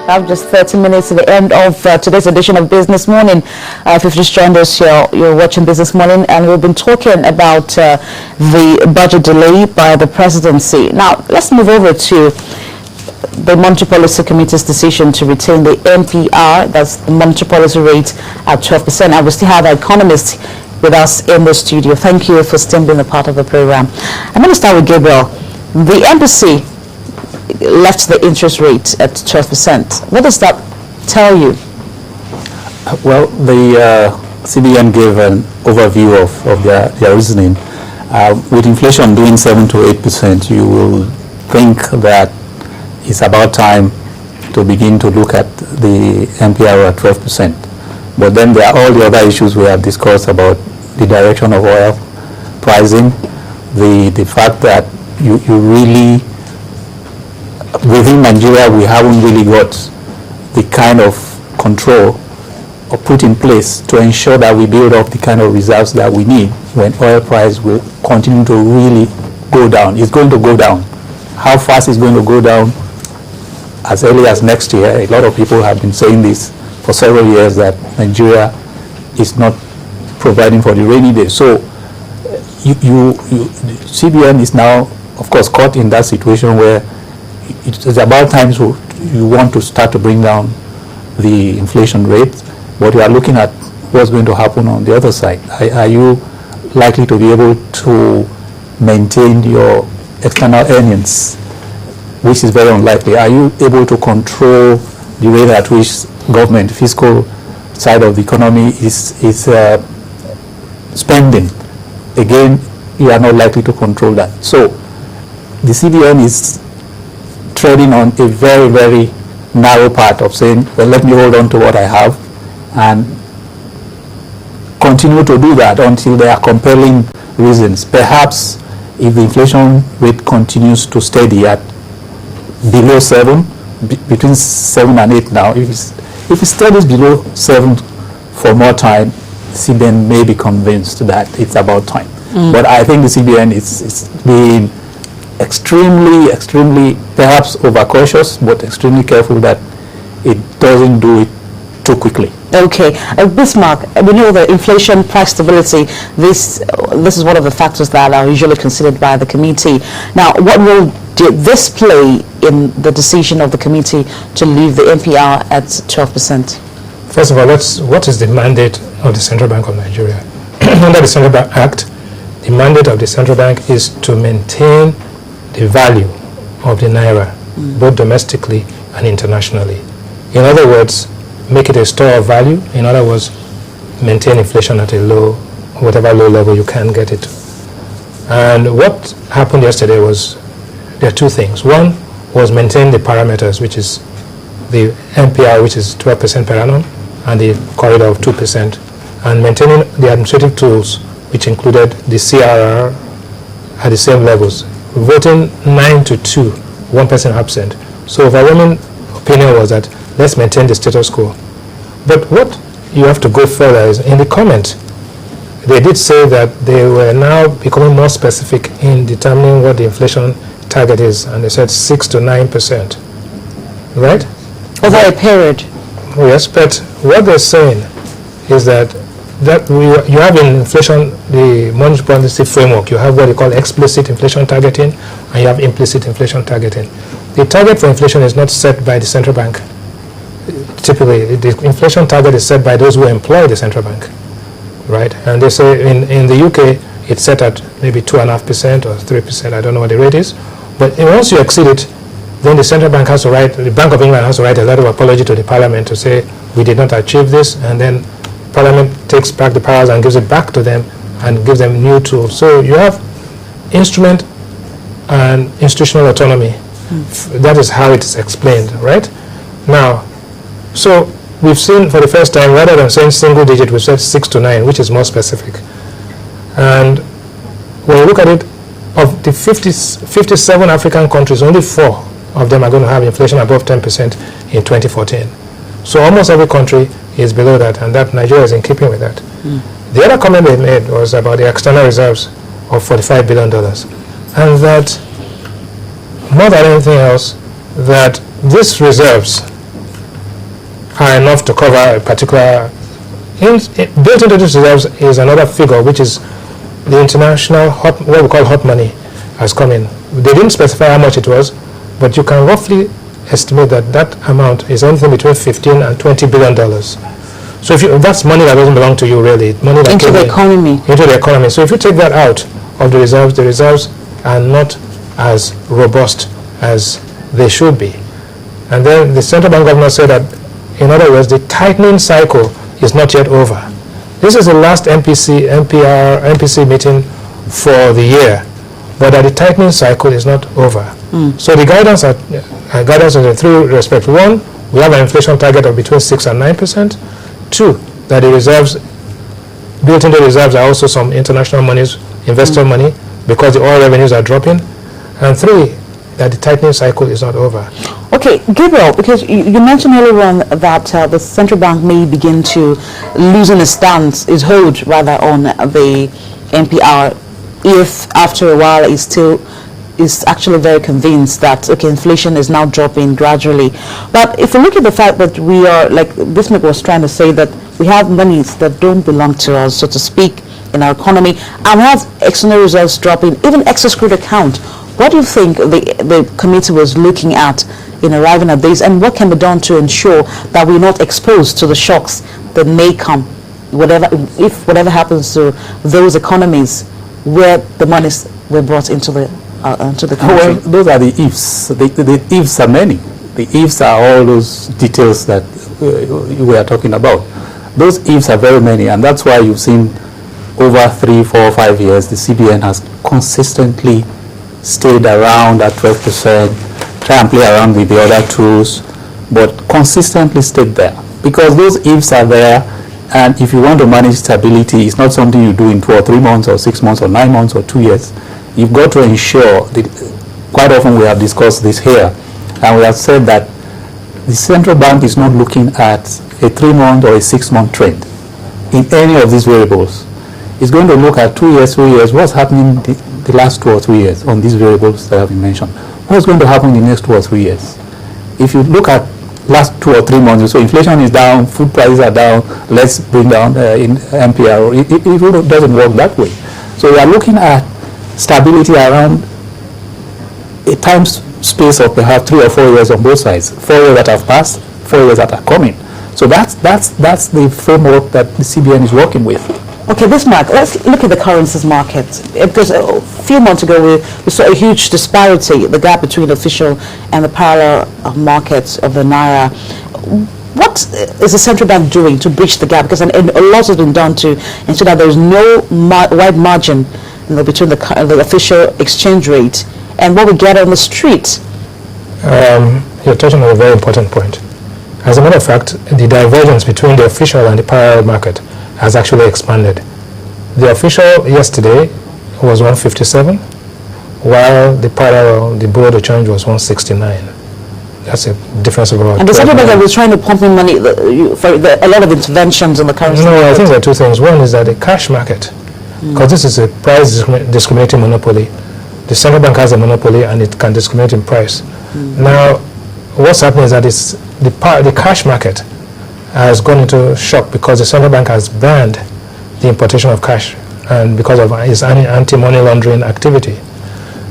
have just 30 minutes to the end of today's edition of Business Morning. If you've just joined us, you're watching Business Morning, and we've been talking about the budget delay by the presidency. Now, let's move over to the Monetary Policy Committee's decision to retain the MPR, that's the monetary policy rate, at 12%. And we still have our economists with us in the studio. Thank you for still being a part of the program. I'm going to start with Gabriel. The MPC left the interest rate at 12%. What does that tell you? Well, the CBN gave an overview of their reasoning. With inflation doing 7 to 8%, you will think that it's about time to begin to look at the MPR at 12%. But then there are all the other issues we have discussed about the direction of oil pricing, the fact that you really, within Nigeria, we haven't really got the kind of control or put in place to ensure that we build up the kind of reserves that we need when oil price will continue to really go down. It's going to go down. How fast it's going to go down? As early as next year. A lot of people have been saying this for several years, that Nigeria is not providing for the rainy day. So CBN is now, of course, caught in that situation where it's about time you want to start to bring down the inflation rate, but you are looking at what's going to happen on the other side. Are you likely to be able to maintain your external earnings, which is very unlikely? Are you able to control the rate at which government, fiscal side of the economy is spending? Again, you are not likely to control that. So the CBN is treading on a very, very narrow part of saying, well, let me hold on to what I have and continue to do that until there are compelling reasons. Perhaps if the inflation rate continues to steady at below 7, between 7 and 8 now, if it steadies below 7 for more time, CBN may be convinced that it's about time. But I think the CBN is being extremely, perhaps overcautious, but extremely careful that it doesn't do it too quickly. Okay, Bismarck, we know that inflation, price stability, this is one of the factors that are usually considered by the committee. Now, what role did this play in the decision of the committee to leave the MPR at 12%? First of all, what is the mandate of the Central Bank of Nigeria? Under the Central Bank Act, the mandate of the Central Bank is to maintain the value of the Naira, both domestically and internationally. In other words, make it a store of value. In other words, maintain inflation at a whatever low level you can get it to. And what happened yesterday was, there are two things. One was maintain the parameters, which is the MPR, which is 12% per annum, and the corridor of 2%, and maintaining the administrative tools, which included the CRR at the same levels. Voting 9-2, 1% absent. So overwhelming opinion was that let's maintain the status quo. But what you have to go further is, in the comment, they did say that they were now becoming more specific in determining what the inflation target is, and they said 6 to 9%, right? Over a period. Yes, but what they're saying is that you have in inflation, the monetary policy framework, you have what you call explicit inflation targeting, and you have implicit inflation targeting. The target for inflation is not set by the central bank. Typically, the inflation target is set by those who employ the central bank, right? And they say in the UK, it's set at maybe 2.5% or 3%, I don't know what the rate is. But once you exceed it, then the central bank has to write, the Bank of England has to write a letter of apology to the parliament to say, we did not achieve this, and then parliament takes back the powers and gives it back to them and gives them new tools. So you have instrument and institutional autonomy. That is how it is explained, right? Now, so we've seen for the first time, rather than saying single digit, we've said 6 to 9, which is more specific. And when you look at it, of the 57 African countries, only 4 of them are going to have inflation above 10% in 2014. So almost every country is below that, and that Nigeria is in keeping with that. The other comment they made was about the external reserves of $45 billion. And that, more than anything else, that these reserves are enough to cover a particular. Built into these reserves is another figure, which is the international what we call hot money has come in. They didn't specify how much it was, but you can roughly estimate that that amount is anything between $15 and $20 billion. So if that's money that doesn't belong to you, really, money that into the economy. Into the economy. So if you take that out of the reserves are not as robust as they should be. And then the central bank governor said that, in other words, the tightening cycle is not yet over. This is the last MPC meeting for the year, but that the tightening cycle is not over. So the guidance is in three respects. One, we have an inflation target of between 6 and 9%. Two, that the reserves, built into the reserves are also some international monies, investor money, because the oil revenues are dropping. And three, that the tightening cycle is not over. Okay, Gabriel, because you mentioned earlier on that the central bank may begin to loosen its hold rather on the MPR if after a while is actually very convinced that, okay, inflation is now dropping gradually. But if we look at the fact that we are, like Bismarck was trying to say, that we have monies that don't belong to us, so to speak, in our economy, and we have external reserves dropping, even excess crude account. What do you think the committee was looking at in arriving at this, and what can be done to ensure that we're not exposed to the shocks that may come, if whatever happens to those economies where the monies were brought into the country? Well, those are the ifs. The ifs are many. The ifs are all those details that we are talking about. Those ifs are very many, and that's why you've seen over 3, 4, 5 years, the CBN has consistently stayed around at 12%, try and play around with the other tools, but consistently stayed there. Because those ifs are there, and if you want to manage stability, it's not something you do in 2 or 3 months or 6 months or 9 months or 2 years. You've got to ensure that, quite often we have discussed this here, and we have said that the central bank is not looking at a 3-month or a 6-month trend in any of these variables. It's going to look at 2 years, 3 years, what's happening the last 2 or 3 years on these variables that have been mentioned. What's going to happen in the next 2 or 3 years? If you look at last 2 or 3 months, so inflation is down, food prices are down, let's bring down in MPR. It doesn't work that way. So we are looking at stability around a time space of perhaps 3 or 4 years on both sides. 4 years that have passed, 4 years that are coming. So that's the framework that the CBN is working with. Okay, Bismarck, let's look at the currencies market. Because a few months ago we saw a huge disparity, the gap between the official and the parallel markets of the Naira. What is the central bank doing to bridge the gap? Because a lot has been done to ensure that there is no wide margin between the official exchange rate and what we get on the street. You're touching on a very important point. As a matter of fact, the divergence between the official and the parallel market has actually expanded. The official yesterday was 157, while the parallel, the bureau de change, was 169. That's a difference of about. And the central bank was trying to pump in money for a lot of interventions in the currency market. No, I think there are two things. One is that the cash market, because this is a price discriminating monopoly. The central bank has a monopoly and it can discriminate in price. Now, what's happening is that the cash market has gone into shock because the central bank has banned the importation of cash and because of its anti-money laundering activity.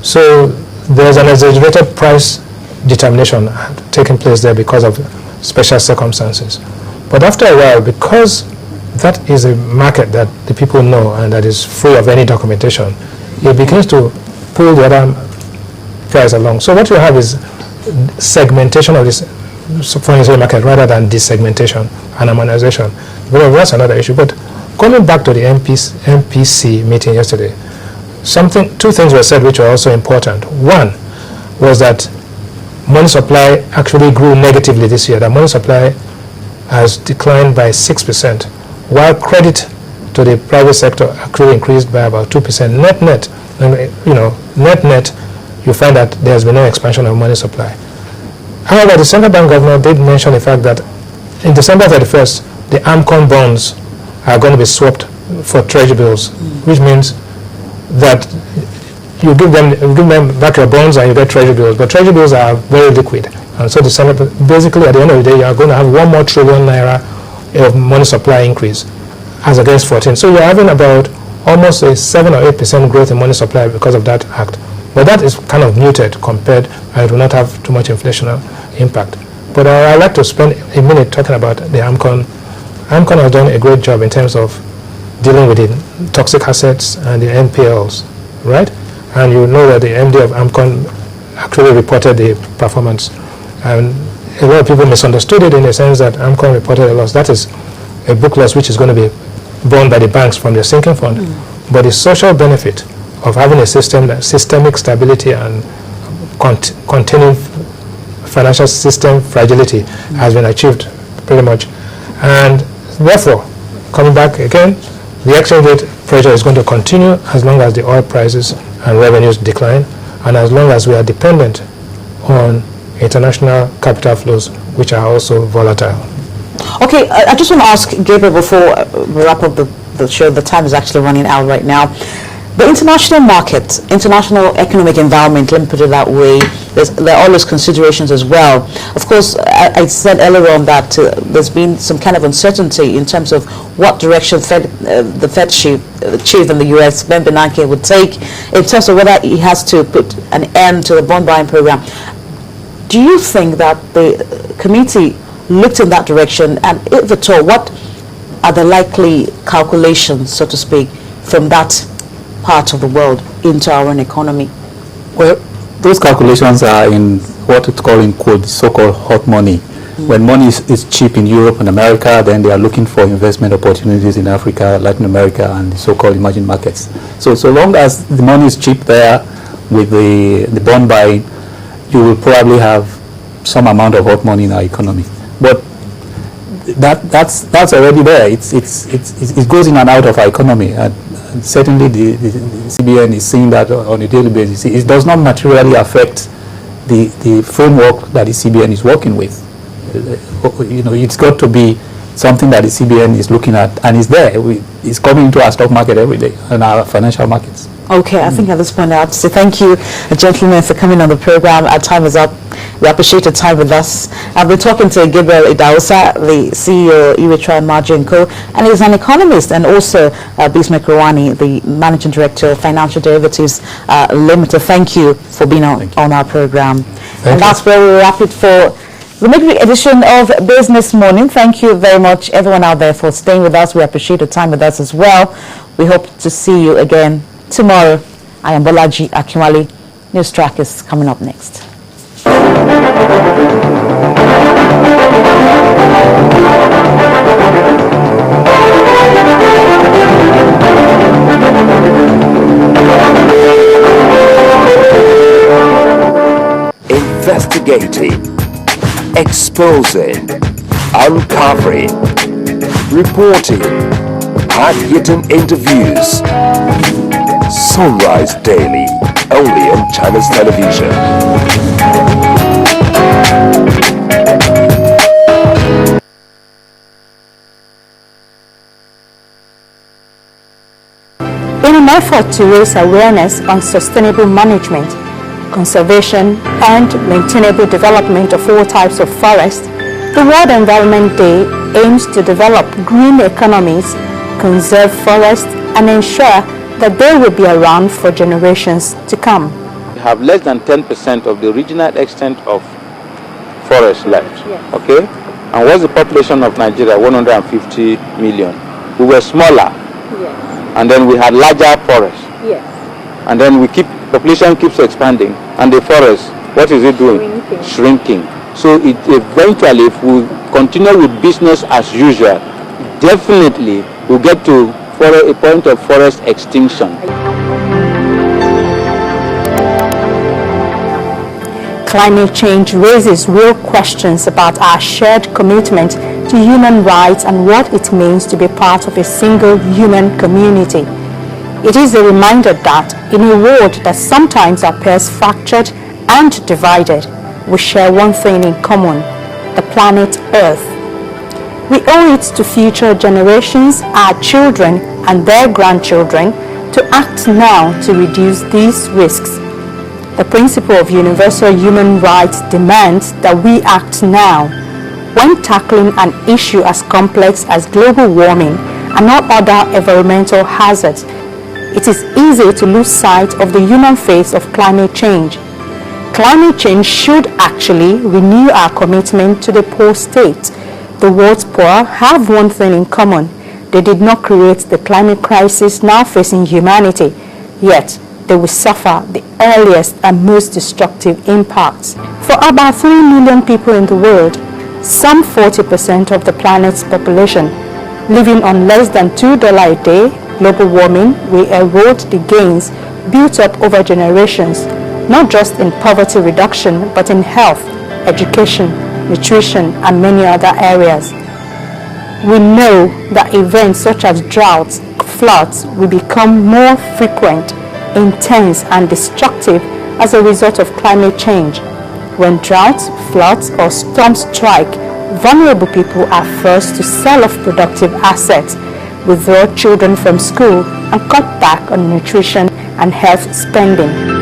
So there's an exaggerated price determination taking place there because of special circumstances. But after a while, because that is a market that the people know and that is free of any documentation, it begins to pull the other price along. So what you have is segmentation of this foreign market rather than desegmentation and harmonization. Well, that's another issue. But coming back to the MPC meeting yesterday, two things were said which are also important. One was that money supply actually grew negatively this year. The money supply has declined by 6%, while credit to the private sector actually increased by about 2%. Net-net, net-net, you find that there has been no expansion of money supply. However, the central bank governor did mention the fact that in December 31st, the AMCON bonds are going to be swapped for treasury bills, which means that you give them back your bonds and you get treasury bills. But treasury bills are very liquid And so basically at the end of the day, you are going to have 1 more trillion naira of money supply increase as against 14. So you're having about almost a 7 or 8% growth in money supply because of that act. But that is kind of muted compared, and it will not have too much inflationary impact. But I'd like to spend a minute talking about the AMCON. AMCON has done a great job in terms of dealing with the toxic assets and the NPLs, right? And you know that the MD of AMCON actually reported the performance. And a lot of people misunderstood it in the sense that AMCON reported a loss. That is a book loss which is going to be borne by the banks from their sinking fund. But the social benefit of having a system, that systemic stability and containing financial system fragility has been achieved pretty much. And therefore, coming back again, the exchange rate pressure is going to continue as long as the oil prices and revenues decline, and as long as we are dependent on international capital flows, which are also volatile. Okay, I just want to ask Gabriel before we wrap up the show. The time is actually running out right now. The international market, international economic environment, let me put it that way, there are always considerations as well. Of course, I said earlier on that there's been some kind of uncertainty in terms of what direction the Fed chief in the U.S., Ben Bernanke, would take in terms of whether he has to put an end to the bond buying program. Do you think that the committee looked in that direction, and if at all, what are the likely calculations, so to speak, from that part of the world into our own economy? Well, those calculations are in what it's called in quote, so-called hot money. When money is cheap in Europe and America, then they are looking for investment opportunities in Africa, Latin America, and the so-called emerging markets. So long as the money is cheap there with the bond buying, you will probably have some amount of hot money in our economy. But that's already there. It goes in and out of our economy. And certainly the CBN is seeing that on a daily basis. It does not materially affect the framework that the CBN is working with. It's got to be something that the CBN is looking at, and is there. It's coming into our stock market every day and our financial markets. Okay, I think at this point I have to say thank you, gentlemen, for coming on the program. Our time is up. We appreciate your time with us. I've been talking to Gabriel Idausa, the CEO of Pt.3 Margin Co., and he's an economist, and also Bismarck Rwani, the Managing Director of Financial Derivatives Limited. Thank you for being on our program. And that's where we wrap it for the midweek edition of Business Morning. Thank you very much, everyone out there, for staying with us. We appreciate your time with us as well. We hope to see you again tomorrow. I am Bolaji Akinwale. News Track is coming up next. Investigating, exposing, uncovering, reporting, hard-hitting interviews. Sunrise Daily, only on China's television. In an effort to raise awareness on sustainable management, conservation, and maintainable development of all types of forests, the World Environment Day aims to develop green economies, conserve forests, and ensure that they will be around for generations to come. We have less than 10% of the original extent of forest left. Yes. Okay? And what's the population of Nigeria? 150 million. We were smaller. Yes. And then we had larger forests. Yes. And then population keeps expanding, and the forest, what is it doing? Shrinking. So eventually, if we continue with business as usual, definitely we'll get to a point of forest extinction. Climate change raises real questions about our shared commitment to human rights and what it means to be part of a single human community. It is a reminder that in a world that sometimes appears fractured and divided, we share one thing in common: the planet Earth. We owe it to future generations, our children and their grandchildren, to act now to reduce these risks. The principle of universal human rights demands that we act now. When tackling an issue as complex as global warming and all other environmental hazards, it is easy to lose sight of the human face of climate change. Climate change should actually renew our commitment to the poor state. The world's poor have one thing in common. They did not create the climate crisis now facing humanity, yet they will suffer the earliest and most destructive impacts. For about 3 million people in the world, some 40% of the planet's population, living on less than $2 a day, global warming will erode the gains built up over generations, not just in poverty reduction, but in health, education, nutrition, and many other areas. We know that events such as droughts, floods will become more frequent, intense, and destructive as a result of climate change. When droughts, floods, or storms strike, vulnerable people are forced to sell off productive assets, withdraw children from school, and cut back on nutrition and health spending.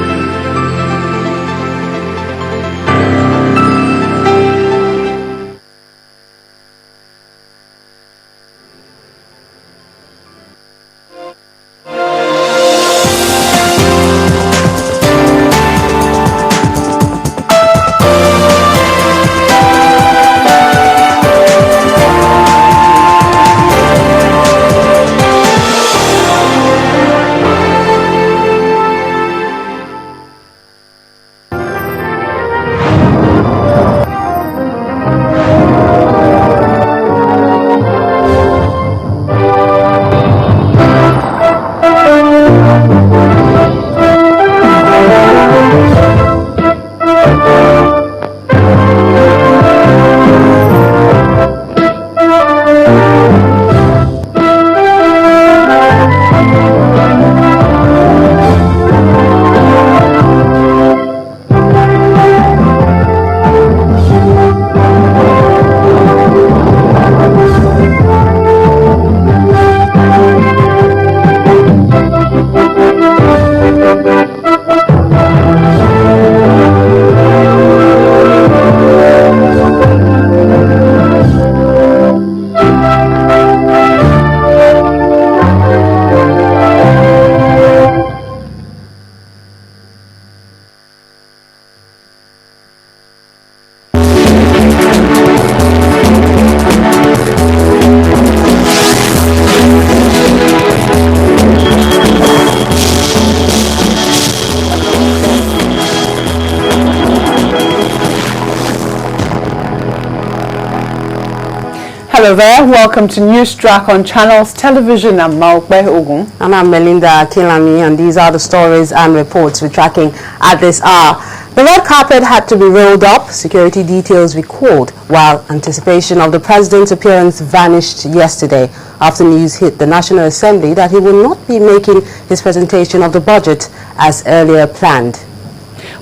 Hello there, welcome to News Track on Channels Television. I'm Maokbe Ogun. And I'm Melinda Kilami, and these are the stories and reports we're tracking at this hour. The red carpet had to be rolled up, security details recalled, while anticipation of the president's appearance vanished yesterday after news hit the National Assembly that he will not be making his presentation of the budget as earlier planned.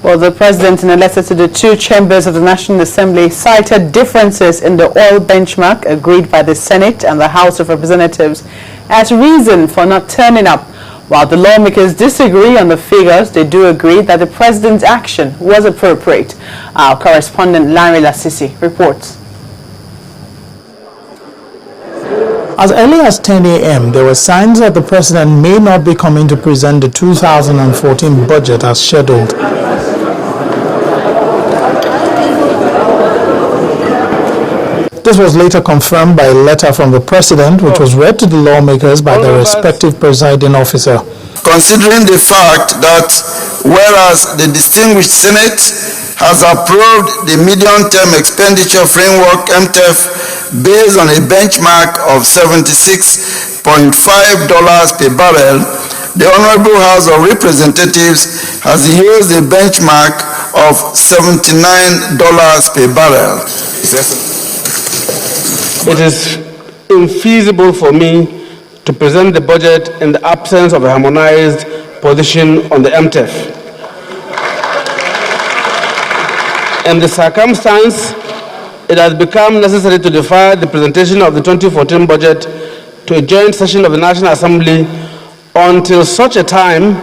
Well, the president, in a letter to the two chambers of the National Assembly, cited differences in the oil benchmark agreed by the Senate and the House of Representatives as reason for not turning up. While the lawmakers disagree on the figures, they do agree that the president's action was appropriate. Our correspondent Larry Lassisi reports. As early as 10 a.m., there were signs that the president may not be coming to present the 2014 budget as scheduled. This was later confirmed by a letter from the president, which was read to the lawmakers by their respective presiding officer. Considering the fact that whereas the distinguished Senate has approved the medium-term expenditure framework MTEF based on a benchmark of $76.5 per barrel, the Honorable House of Representatives has used a benchmark of $79 per barrel. It is infeasible for me to present the budget in the absence of a harmonized position on the MTEF. In the circumstance, it has become necessary to defer the presentation of the 2014 budget to a joint session of the National Assembly until such a time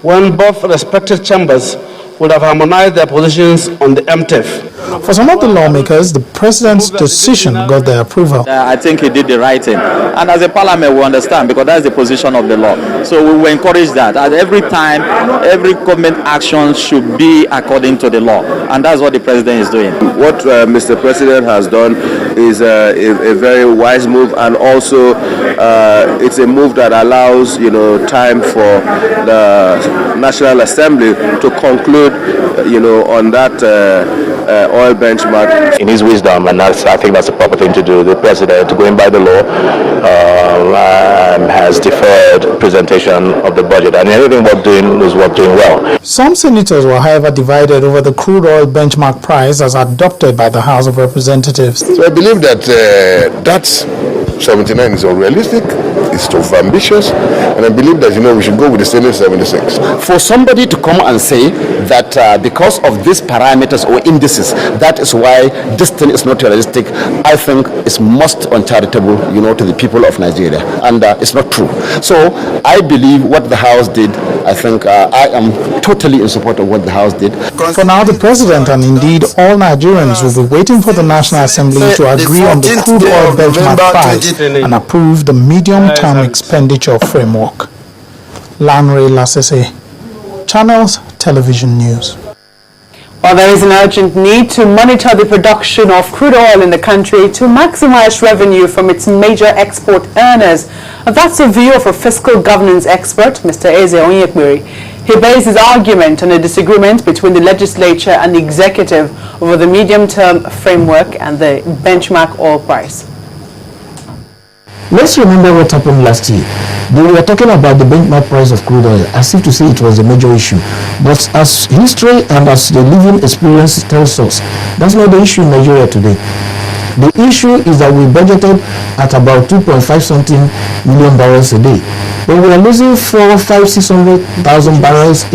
when both respective chambers would have harmonized their positions on the MTF. For some of the lawmakers, the president's decision got their approval. I think he did the right thing. And as a parliament, we understand because that's the position of the law. So we will encourage that. At every time, every government action should be according to the law. And that's what the president is doing. What Mr. President has done is a very wise move, and also it's a move that allows, time for the National Assembly to conclude, on that oil benchmark. In his wisdom, and I think that's the proper thing to do, the president, going by the law, has deferred presentation of the budget, and everything we're doing is we're doing well. Some senators were, however, divided over the crude oil benchmark price as adopted by the House of Representatives. So I believe that that 79 is unrealistic, it's too ambitious, and I believe that we should go with the Senate 76. For somebody to come and say that because of these parameters or indices, that is why this thing is not realistic, I think is most uncharitable, to the people of Nigeria, and it's not true. So I believe what the House did, I think I am totally in support of what the House did. For now, the president and indeed all Nigerians will be waiting for the National Assembly to agree on the crude oil benchmark price and approve the medium-term expenditure framework. Lanre Lasese, Channels Television News. Well, there is an urgent need to monitor the production of crude oil in the country to maximize revenue from its major export earners. And that's the view of a fiscal governance expert, Mr. Eze Onyekbiri. He based his argument on a disagreement between the legislature and the executive over the medium-term framework and the benchmark oil price. Let's remember what happened last year. They were talking about the benchmark price of crude oil as if to say it was a major issue. But as history and as the living experience tells us, that's not the issue in Nigeria today. The issue is that we budgeted at about 2.5 something million barrels a day. But we are losing 400,000, 500,000, 600,000 barrels